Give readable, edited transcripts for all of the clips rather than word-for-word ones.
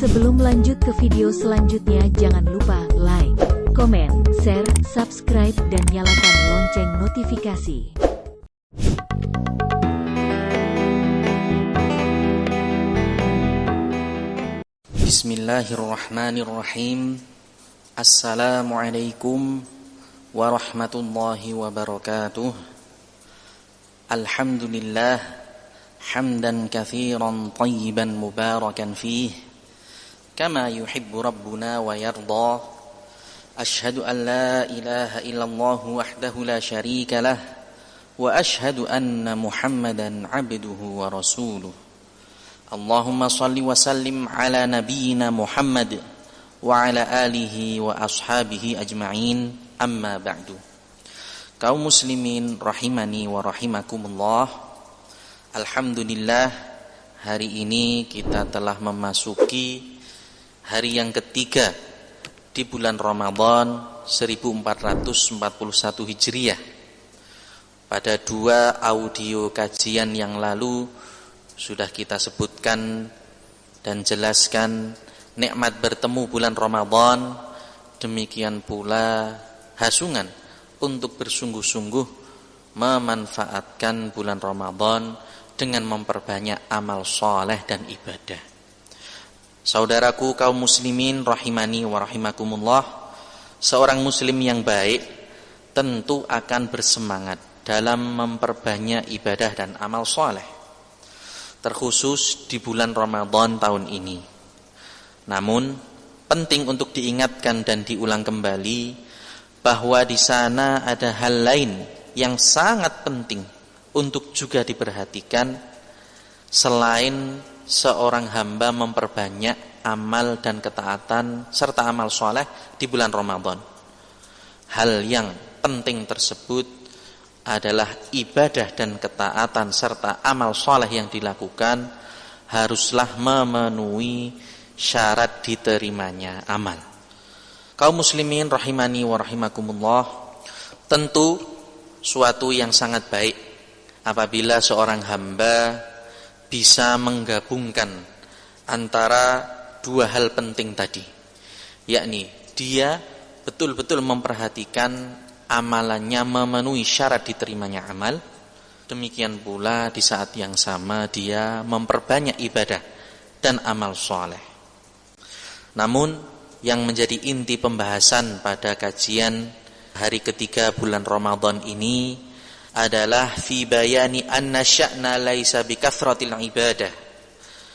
Sebelum lanjut ke video selanjutnya, jangan lupa like, komen, share, subscribe, dan nyalakan lonceng notifikasi. Bismillahirrahmanirrahim. Assalamualaikum warahmatullahi wabarakatuh. Alhamdulillah hamdan katsiran thayyiban mubarakan fih kama yuhibbu rabbuna wa yarda. Ashhadu an la ilaha illallah wahdahu la syarika lah wa ashhadu anna Muhammadan abduhu wa rasuluh. Allahumma salli wa sallim ala nabiyyina Muhammad wa ala alihi wa ashabihi ajma'in, amma ba'du. Kaum muslimin rahimani wa rahimakumullah. Alhamdulillah, hari ini kita telah memasuki hari yang ketiga di bulan Ramadan 1441 Hijriah. Pada dua audio kajian yang lalu sudah kita sebutkan dan jelaskan nikmat bertemu bulan Ramadan, demikian pula hasungan untuk bersungguh-sungguh memanfaatkan bulan Ramadan dengan memperbanyak amal soleh dan ibadah. Saudaraku kaum muslimin rahimani wa rahimakumullah, seorang muslim yang baik tentu akan bersemangat dalam memperbanyak ibadah dan amal soleh, terkhusus di bulan Ramadan tahun ini. Namun penting untuk diingatkan dan diulang kembali bahwa di sana ada hal lain yang sangat penting untuk juga diperhatikan selain seorang hamba memperbanyak amal dan ketaatan serta amal soleh di bulan Ramadan. Hal yang penting tersebut adalah ibadah dan ketaatan serta amal soleh yang dilakukan haruslah memenuhi syarat diterimanya amal. Kaum muslimin rahimani wa rahimakumullah, tentu suatu yang sangat baik apabila seorang hamba bisa menggabungkan antara dua hal penting tadi, yakni dia betul-betul memperhatikan amalannya memenuhi syarat diterimanya amal, demikian pula di saat yang sama dia memperbanyak ibadah dan amal soleh. Namun yang menjadi inti pembahasan pada kajian hari ketiga bulan Ramadan ini adalah fi bayani anna sya'na laisa bi kathratil ibadah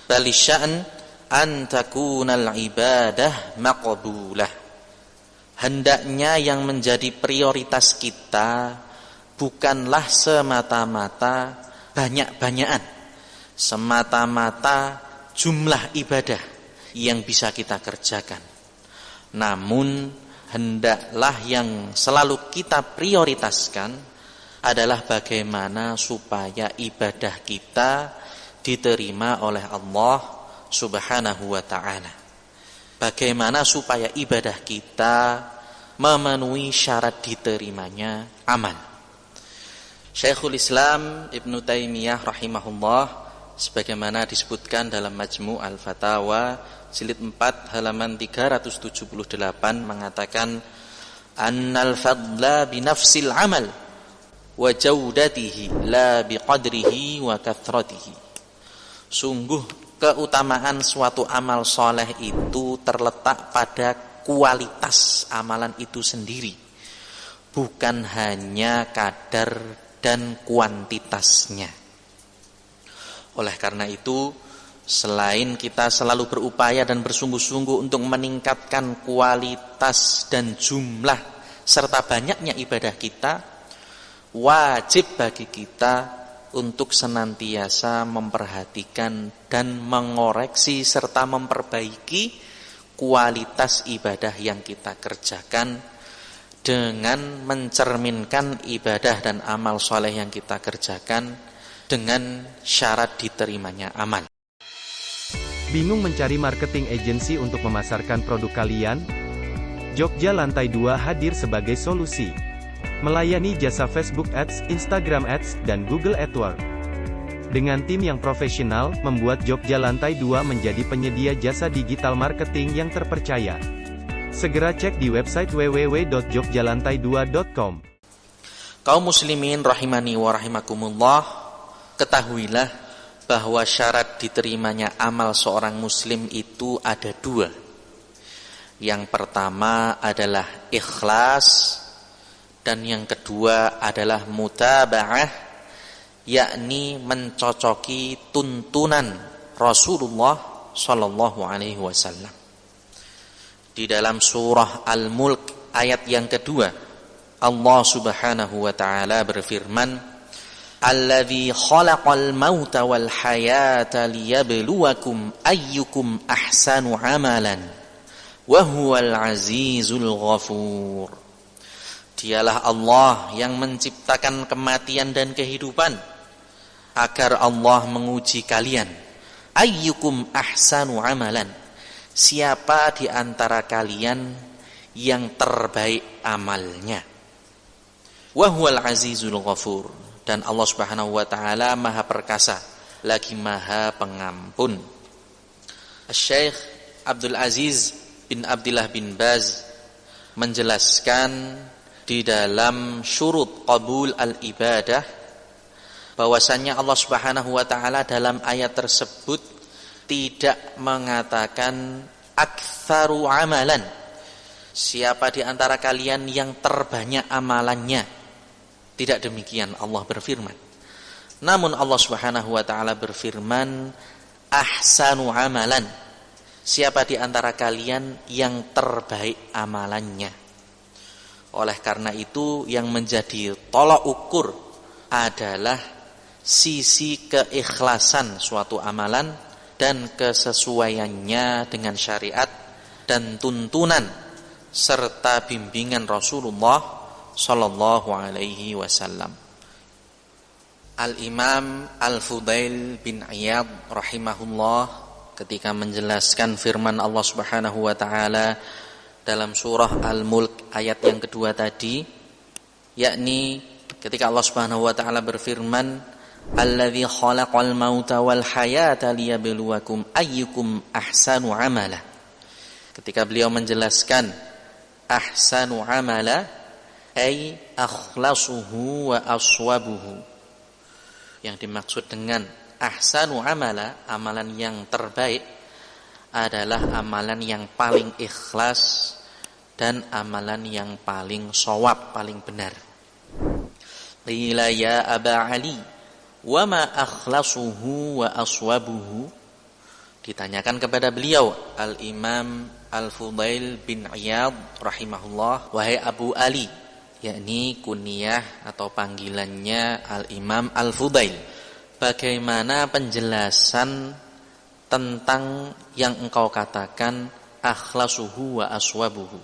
bal sya'n an takunal ibadah maqbulah. Hendaknya yang menjadi prioritas kita bukanlah semata-mata banyak-banyakan, semata-mata jumlah ibadah yang bisa kita kerjakan. Namun hendaklah yang selalu kita prioritaskan adalah bagaimana supaya ibadah kita diterima oleh Allah Subhanahu wa ta'ala. Bagaimana supaya ibadah kita memenuhi syarat diterimanya amal. Syekhul Islam Ibnu Taimiyah rahimahullah sebagaimana disebutkan dalam Majmu' al-Fatawa jilid 4 halaman 378 mengatakan annal fadla binafsil amal wa jaudatihi la biqadrihi wa kathratihi. Sungguh keutamaan suatu amal soleh itu terletak pada kualitas amalan itu sendiri, bukan hanya kadar dan kuantitasnya. Oleh karena itu, selain kita selalu berupaya dan bersungguh-sungguh untuk meningkatkan kualitas dan jumlah serta banyaknya ibadah kita, wajib bagi kita untuk senantiasa memperhatikan dan mengoreksi serta memperbaiki kualitas ibadah yang kita kerjakan dengan mencerminkan ibadah dan amal soleh yang kita kerjakan dengan syarat diterimanya amal. Bingung mencari marketing agency untuk memasarkan produk kalian? Jogja Lantai 2 hadir sebagai solusi. Melayani jasa Facebook Ads, Instagram Ads, dan Google AdWords. Dengan tim yang profesional, membuat Jogja Lantai 2 menjadi penyedia jasa digital marketing yang terpercaya. Segera cek di website www.jogjalantai2.com. Kaum muslimin rahimani wa rahimakumullah, ketahuilah bahwa syarat diterimanya amal seorang muslim itu ada dua. Yang pertama adalah ikhlas, dan yang kedua adalah mutaba'ah, yakni mencocoki tuntunan Rasulullah sallallahu alaihi wasallam. Di dalam surah Al-Mulk ayat yang kedua, Allah Subhanahu wa taala berfirman, "Alladzi khalaqal mauta wal hayata liyabluwakum ayyukum ahsanu amalan wa huwal azizul ghafur." Dialah Allah yang menciptakan kematian dan kehidupan agar Allah menguji kalian. Ayyukum ahsanu amalan, siapa di antara kalian yang terbaik amalnya. Wa huwal azizul ghafur, dan Allah Subhanahu wa taala Maha Perkasa lagi Maha Pengampun. Syekh Abdul Aziz bin Abdullah bin Baz menjelaskan di dalam syurut qabul al-ibadah bahwasannya Allah Subhanahu wa taala dalam ayat tersebut tidak mengatakan aktsaru amalan, siapa di antara kalian yang terbanyak amalannya. Tidak demikian Allah berfirman. Namun Allah Subhanahu wa taala berfirman ahsanu amalan, siapa di antara kalian yang terbaik amalannya. Oleh karena itu yang menjadi tolak ukur adalah sisi keikhlasan suatu amalan dan kesesuaiannya dengan syariat dan tuntunan serta bimbingan Rasulullah sallallahu alaihi wasallam. Al-Imam Al-Fudail bin Iyad rahimahullah ketika menjelaskan firman Allah Subhanahu wa taala dalam surah Al-Mulk ayat yang kedua tadi, yakni ketika Allah Subhanahu wa taala berfirman, "Alladzi khalaqal mauta wal hayata liyabluwakum ayyukum ahsanu amala." Ketika beliau menjelaskan ahsanu amala ay akhlasuhu wa aswabuhu. Yang dimaksud dengan ahsanu amala, amalan yang terbaik, adalah amalan yang paling ikhlas dan amalan yang paling shawab, paling benar. Qila ya Aba Ali, wa ma akhlasuhu wa aswabuhu. Ditanyakan kepada beliau Al-Imam Al-Fudail bin Iyad rahimahullah, wahai Abu Ali, yakni kunyah atau panggilannya Al-Imam Al-Fudail, bagaimana penjelasan tentang yang engkau katakan akhlasuhu wa aswabuhu?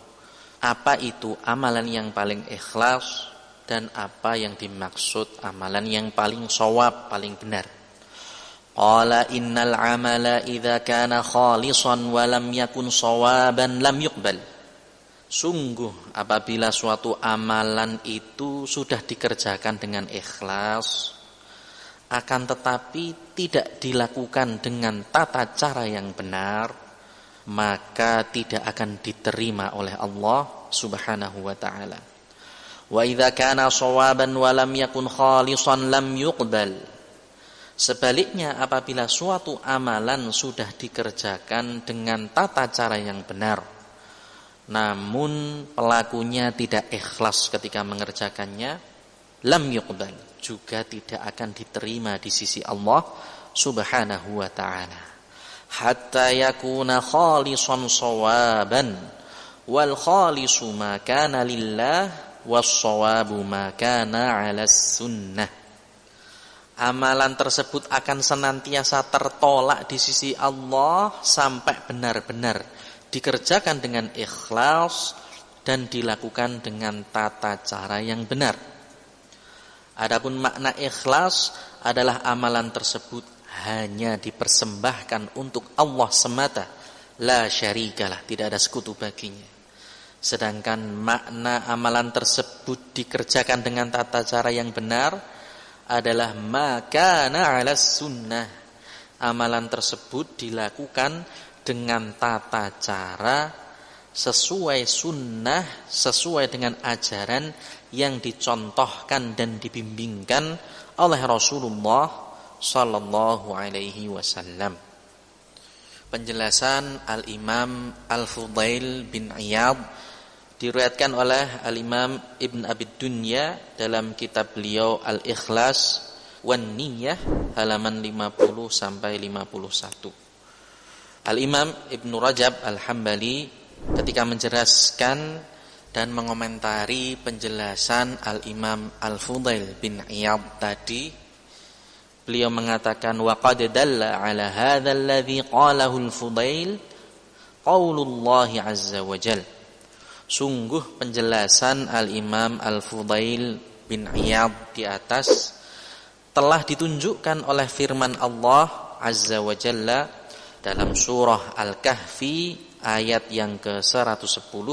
Apa itu amalan yang paling ikhlas dan apa yang dimaksud amalan yang paling shawab, paling benar? Qala innal amala idza kana khalisan wa lam yakun shawaban lam yuqbal. Sungguh apabila suatu amalan itu sudah dikerjakan dengan ikhlas, akan tetapi tidak dilakukan dengan tata cara yang benar, maka tidak akan diterima oleh Allah Subhanahu wa taala. Wa idza kana shawaban wa lam yakun khalisan lam yuqbal. Sebaliknya apabila suatu amalan sudah dikerjakan dengan tata cara yang benar, namun pelakunya tidak ikhlas ketika mengerjakannya, lam yuqbal, juga tidak akan diterima di sisi Allah Subhanahu wa taala. Hatta yakuna khalisan shawaban wal khalisu ma kana lillah was-shawabu ma kana 'alas sunnah. Amalan tersebut akan senantiasa tertolak di sisi Allah sampai benar-benar dikerjakan dengan ikhlas dan dilakukan dengan tata cara yang benar. Adapun makna ikhlas adalah amalan tersebut hanya dipersembahkan untuk Allah semata, la syarikalah, tidak ada sekutu baginya. Sedangkan makna amalan tersebut dikerjakan dengan tata cara yang benar adalah makana 'alas sunnah. Amalan tersebut dilakukan dengan tata cara sesuai sunnah, sesuai dengan ajaran yang dicontohkan dan dibimbingkan oleh Rasulullah sallallahu alaihi wasallam. Penjelasan Al-Imam Al-Fudail bin Iyad diriwayatkan oleh Al-Imam Ibn Abi Dunya dalam kitab beliau Al-Ikhlas wan Niyah halaman 50 sampai 51. Al-Imam Ibnu Rajab Al-Hambali ketika menjelaskan dan mengomentari penjelasan Al-Imam Al-Fudail bin Iyad tadi, beliau mengatakan wa qad dalla ala hadzal ladzi qalahu al-Fudail qaulullah azza wa jalla. Sungguh penjelasan Al-Imam Al-Fudail bin Iyad di atas telah ditunjukkan oleh firman Allah azza wa jalla dalam surah Al-Kahfi ayat yang ke-110.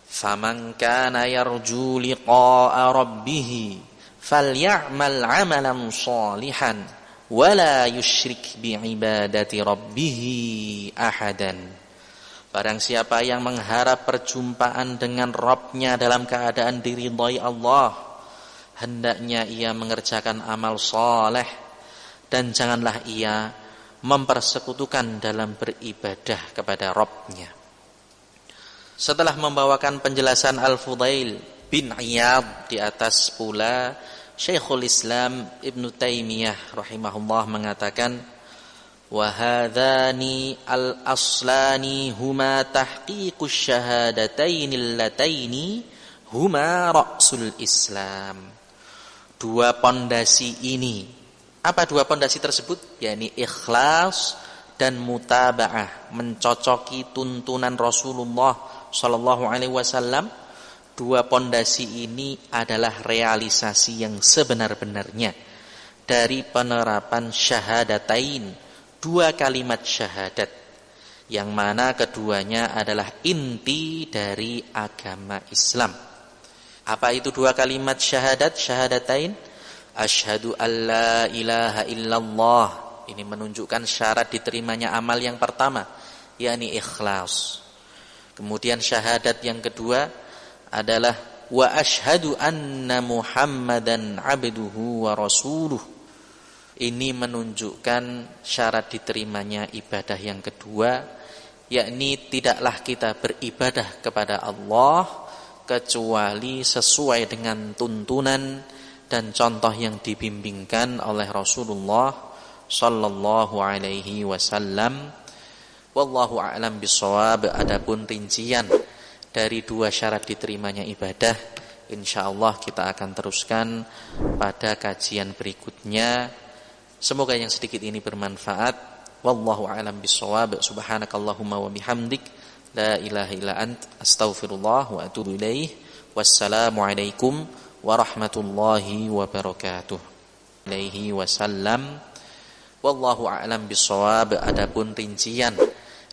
Faman kana yarju liqa'a rabbih faly'amal 'amalan shalihan wa la yusyrik bi'ibadati rabbih ahadan. Barang siapa yang mengharap perjumpaan dengan Rabb-Nya dalam keadaan diridhai Allah, hendaknya ia mengerjakan amal saleh dan janganlah ia mempersekutukan dalam beribadah kepada Rabb-Nya. Setelah membawakan penjelasan Al-Fudail bin Iyad di atas pula, Syekhul Islam Ibn Taimiyah rahimahullah mengatakan, wa hadzani al-aslani huma tahqiqus syahadataini allataini huma ra'sul Islam. Dua pondasi ini. Apa dua pondasi tersebut? Yakni ikhlas dan mutaba'ah, mencocoki tuntunan Rasulullah sallallahu alaihi wasallam. Dua pondasi ini adalah realisasi yang sebenar-benarnya dari penerapan syahadatain, dua kalimat syahadat, yang mana keduanya adalah inti dari agama Islam. Apa itu dua kalimat syahadat, syahadatain? Asyhadu an la ilaha illallah. Ini menunjukkan syarat diterimanya amal yang pertama, yakni ikhlas. Kemudian syahadat yang kedua adalah wa asyhadu anna Muhammadan abduhu wa rasuluh. Ini menunjukkan syarat diterimanya ibadah yang kedua, yakni tidaklah kita beribadah kepada Allah kecuali sesuai dengan tuntunan dan contoh yang dibimbingkan oleh Rasulullah sallallahu alaihi wasallam. Wallahu a'lam bishawab. Adapun rincian dari dua syarat diterimanya ibadah, insyaallah kita akan teruskan pada kajian berikutnya. Semoga yang sedikit ini bermanfaat. Wallahu a'lam bishawab. Subhanakallahumma wa bihamdik, la ilaha illa ant, astaghfirullah wa atubu ilaih. Wassalamu alaikum warahmatullahi wabarakatuh. Alaihi wasallam. Wallahu a'lam bishawab. Adapun rincian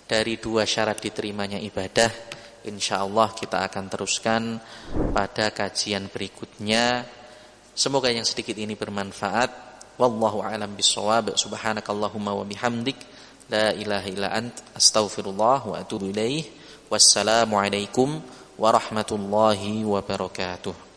dari dua syarat diterimanya ibadah, insyaallah kita akan teruskan pada kajian berikutnya. Semoga yang sedikit ini bermanfaat. Wallahu a'lam bishawab. Subhanakallahumma wa bihamdik, la ilaha illa ant, astaghfirullah wa atubu ilaih. Wassalamu alaikum warahmatullahi wabarakatuh.